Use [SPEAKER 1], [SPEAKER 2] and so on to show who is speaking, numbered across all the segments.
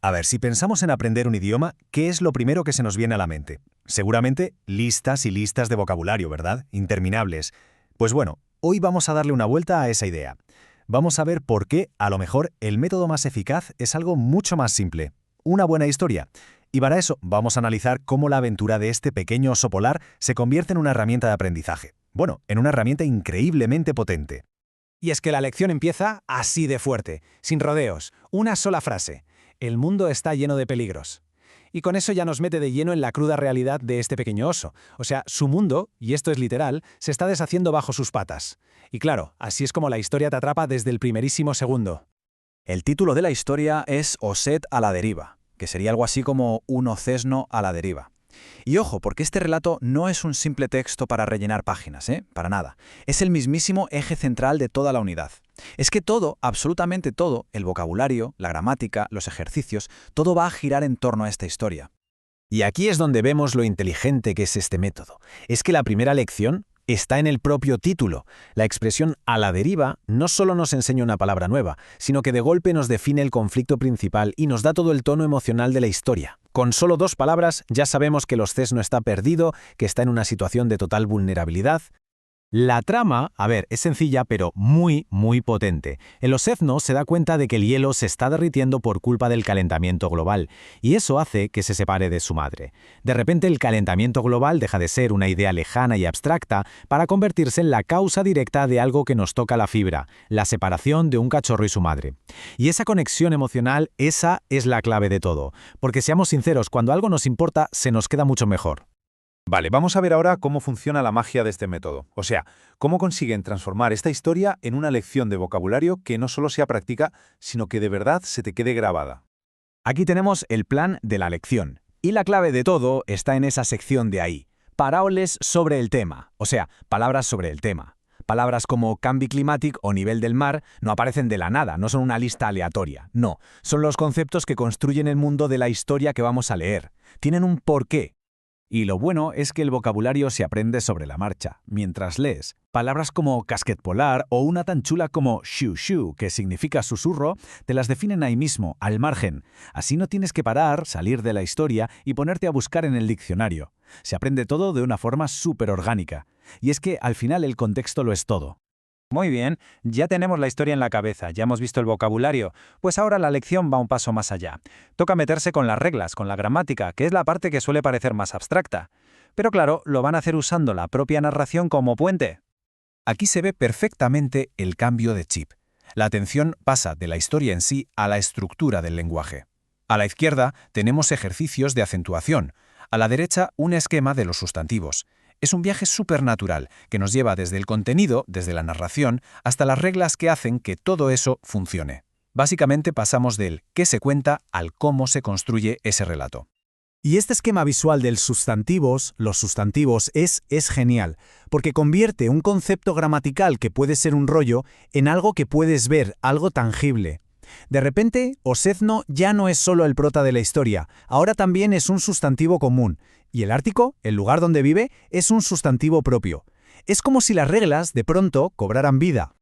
[SPEAKER 1] A ver, si pensamos en aprender un idioma, ¿qué es lo primero que se nos viene a la mente? Seguramente listas y listas de vocabulario, ¿verdad? Interminables. Pues bueno, hoy vamos a darle una vuelta a esa idea. Vamos a ver por qué, a lo mejor, el método más eficaz es algo mucho más simple. Una buena historia. Y para eso vamos a analizar cómo la aventura de este pequeño oso polar se convierte en una herramienta de aprendizaje. Bueno, en una herramienta increíblemente potente.
[SPEAKER 2] Y es que la lección empieza así de fuerte, sin rodeos, una sola frase. El mundo está lleno de peligros. Y con eso ya nos mete de lleno en la cruda realidad de este pequeño oso. O sea, su mundo, y esto es literal, se está deshaciendo bajo sus patas. Y claro, así es como la historia te atrapa desde el primerísimo segundo.
[SPEAKER 3] El título de la historia es Oset a la deriva, que sería algo así como un ocesno a la deriva. Y ojo, porque este relato no es un simple texto para rellenar páginas, para nada. Es el mismísimo eje central de toda la unidad. Es que todo, absolutamente todo, el vocabulario, la gramática, los ejercicios, todo va a girar en torno a esta historia.
[SPEAKER 1] Y aquí es donde vemos lo inteligente que es este método. Es que la primera lección está en el propio título. La expresión a la deriva no solo nos enseña una palabra nueva, sino que de golpe nos define el conflicto principal y nos da todo el tono emocional de la historia. Con solo 2 palabras ya sabemos que el ocesno está perdido, que está en una situación de total vulnerabilidad. La trama, es sencilla pero muy, muy potente. El ocesno se da cuenta de que el hielo se está derritiendo por culpa del calentamiento global, y eso hace que se separe de su madre. De repente el calentamiento global deja de ser una idea lejana y abstracta para convertirse en la causa directa de algo que nos toca la fibra, la separación de un cachorro y su madre. Y esa conexión emocional, esa es la clave de todo, porque seamos sinceros, cuando algo nos importa, se nos queda mucho mejor.
[SPEAKER 4] Vale, vamos a ver ahora cómo funciona la magia de este método. O sea, cómo consiguen transformar esta historia en una lección de vocabulario que no solo sea práctica, sino que de verdad se te quede grabada.
[SPEAKER 1] Aquí tenemos el plan de la lección. Y la clave de todo está en esa sección de ahí. Paraoles sobre el tema, o sea, palabras sobre el tema. Palabras como canvi climatic o nivel del mar no aparecen de la nada, no son una lista aleatoria. No, son los conceptos que construyen el mundo de la historia que vamos a leer. Tienen un porqué. Y lo bueno es que el vocabulario se aprende sobre la marcha, mientras lees. Palabras como casquet polar o una tan chula como shu shu, que significa susurro, te las definen ahí mismo, al margen. Así no tienes que parar, salir de la historia y ponerte a buscar en el diccionario. Se aprende todo de una forma súper orgánica. Y es que al final el contexto lo es todo.
[SPEAKER 2] Muy bien, ya tenemos la historia en la cabeza, ya hemos visto el vocabulario, pues ahora la lección va un paso más allá. Toca meterse con las reglas, con la gramática, que es la parte que suele parecer más abstracta. Pero claro, lo van a hacer usando la propia narración como puente.
[SPEAKER 3] Aquí se ve perfectamente el cambio de chip. La atención pasa de la historia en sí a la estructura del lenguaje. A la izquierda tenemos ejercicios de acentuación, a la derecha un esquema de los sustantivos. Es un viaje supernatural que nos lleva desde el contenido, desde la narración, hasta las reglas que hacen que todo eso funcione. Básicamente pasamos del qué se cuenta al cómo se construye ese relato.
[SPEAKER 1] Y este esquema visual de los sustantivos, es genial, porque convierte un concepto gramatical que puede ser un rollo en algo que puedes ver, algo tangible. De repente, ocesno ya no es solo el prota de la historia, ahora también es un sustantivo común, y el Ártico, el lugar donde vive, es un sustantivo propio. Es como si las reglas, de pronto, cobraran vida.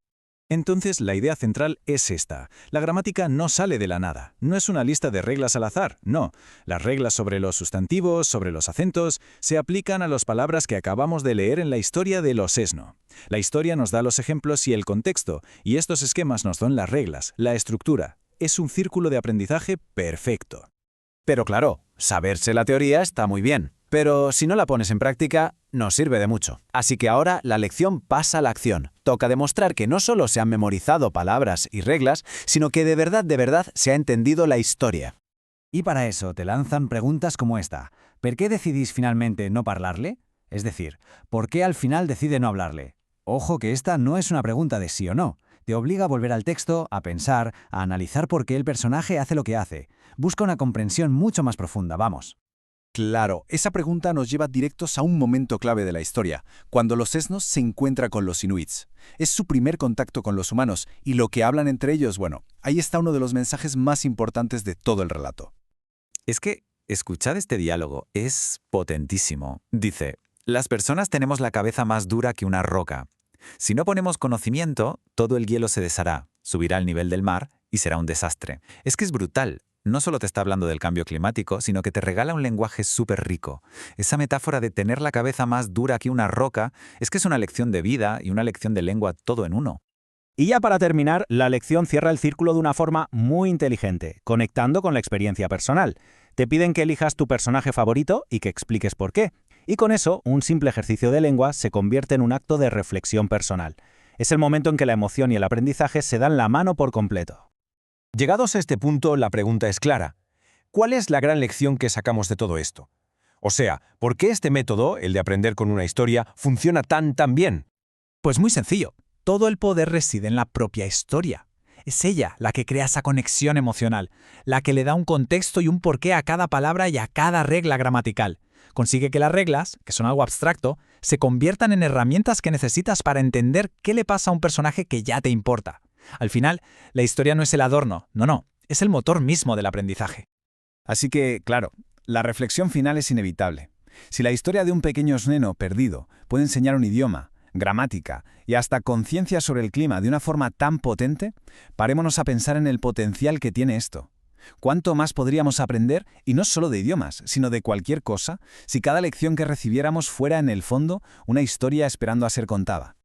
[SPEAKER 3] Entonces, la idea central es esta. La gramática no sale de la nada. No es una lista de reglas al azar, no. Las reglas sobre los sustantivos, sobre los acentos, se aplican a las palabras que acabamos de leer en la historia del ocesno. La historia nos da los ejemplos y el contexto, y estos esquemas nos dan las reglas, la estructura. Es un círculo de aprendizaje perfecto. Pero claro, saberse la teoría está muy bien, pero si no la pones en práctica, no sirve de mucho. Así que ahora la lección pasa a la acción. Toca demostrar que no solo se han memorizado palabras y reglas, sino que de verdad se ha entendido la historia.
[SPEAKER 5] Y para eso te lanzan preguntas como esta. ¿Per qué decidís finalmente no parlarle? Es decir, ¿por qué al final decide no hablarle? Ojo que esta no es una pregunta de sí o no. Te obliga a volver al texto, a pensar, a analizar por qué el personaje hace lo que hace. Busca una comprensión mucho más profunda, vamos.
[SPEAKER 3] Claro, esa pregunta nos lleva directos a un momento clave de la historia, cuando los esnos se encuentran con los inuits. Es su primer contacto con los humanos, y lo que hablan entre ellos, ahí está uno de los mensajes más importantes de todo el relato. Es que, escuchad este diálogo, es potentísimo. Dice, las personas tenemos la cabeza más dura que una roca. Si no ponemos conocimiento, todo el hielo se deshará, subirá al nivel del mar y será un desastre. Es que es brutal. no solo te está hablando del cambio climático, sino que te regala un lenguaje súper rico. Esa metáfora de tener la cabeza más dura que una roca es que es una lección de vida y una lección de lengua todo en uno.
[SPEAKER 6] Y ya para terminar, la lección cierra el círculo de una forma muy inteligente, conectando con la experiencia personal. Te piden que elijas tu personaje favorito y que expliques por qué. Y con eso, un simple ejercicio de lengua se convierte en un acto de reflexión personal. Es el momento en que la emoción y el aprendizaje se dan la mano por completo.
[SPEAKER 7] Llegados a este punto, la pregunta es clara. ¿Cuál es la gran lección que sacamos de todo esto? O sea, ¿por qué este método, el de aprender con una historia, funciona tan bien?
[SPEAKER 2] Pues muy sencillo. Todo el poder reside en la propia historia. Es ella la que crea esa conexión emocional, la que le da un contexto y un porqué a cada palabra y a cada regla gramatical. Consigue que las reglas, que son algo abstracto, se conviertan en herramientas que necesitas para entender qué le pasa a un personaje que ya te importa. Al final, la historia no es el adorno, no, es el motor mismo del aprendizaje.
[SPEAKER 5] Así que, claro, la reflexión final es inevitable. Si la historia de un pequeño neno perdido puede enseñar un idioma, gramática y hasta conciencia sobre el clima de una forma tan potente, parémonos a pensar en el potencial que tiene esto. ¿Cuánto más podríamos aprender, y no solo de idiomas, sino de cualquier cosa, si cada lección que recibiéramos fuera en el fondo una historia esperando a ser contada?